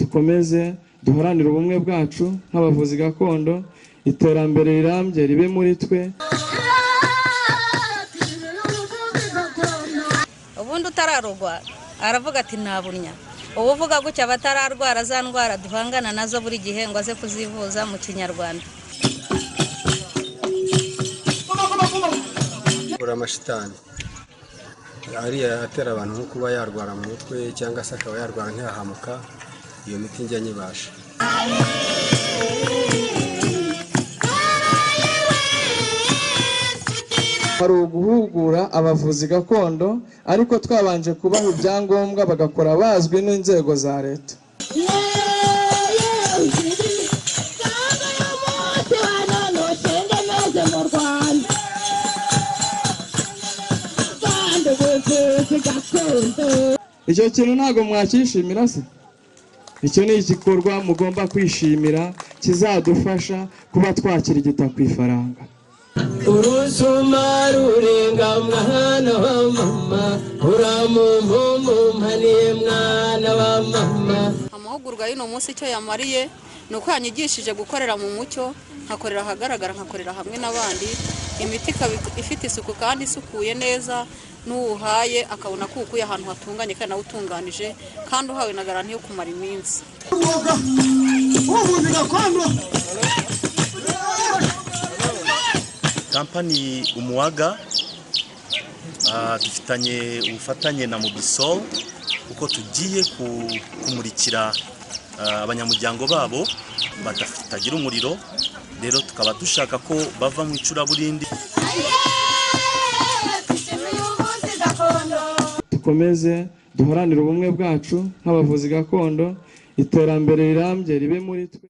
dukomeze duharanire ubumwe bwacu nk'abavuzi gakondo, iterambere rirambye ribe muri twe. Ubundi utararugwa aravuga ati ntabunya, ubuvuga gutya batararwara za ndwara duhangana nazo buri gihe ngo aze kuzivuza mu Kinyarwanda. Amashitani ariya atera abantu nko kuba yarwara mu mutwe cyangwa se akaba yarwara nk'ahamuka, iyo miti njya nyibasha. Hari uguhugura abavuzi gakondo, ariko twabanje kubaha ibyangombwa bagakora bazwi n'inzego za leta. Icyo kintu ntago mwakishimira se? Icyo ni igikorwa mugomba kwishimira kizadufasha kuba twakirigita ku ifaranga. Urusuma rurenga mwana wa mama, uramumpumaniye mwana wa mama. Amahugurwa y'uno munsi icyo yamariye ni uko yanyigishije gukorera mu mucyo, nkakorera ahagaragara, nkakorera hamwe n'abandi, imiti ifite isuku kandi isukuye neza, n'uhaye akabona ko ukuye ahantu hatunganye kandi nawe utunganije, kandi uhawe na garanti yo kumara iminsi. Kampani Umuwaga dufitanye ubufatanye na Mobisol uko tugiye kumurikira abanyamuryango babo badafitagira umuriro, rero tukaba dushaka ko bava mu icuraburindi. Dukomeze duharanire ubumwe bwacu nk'abavuzi gakondo, iterambere rirambye ribe muri twe.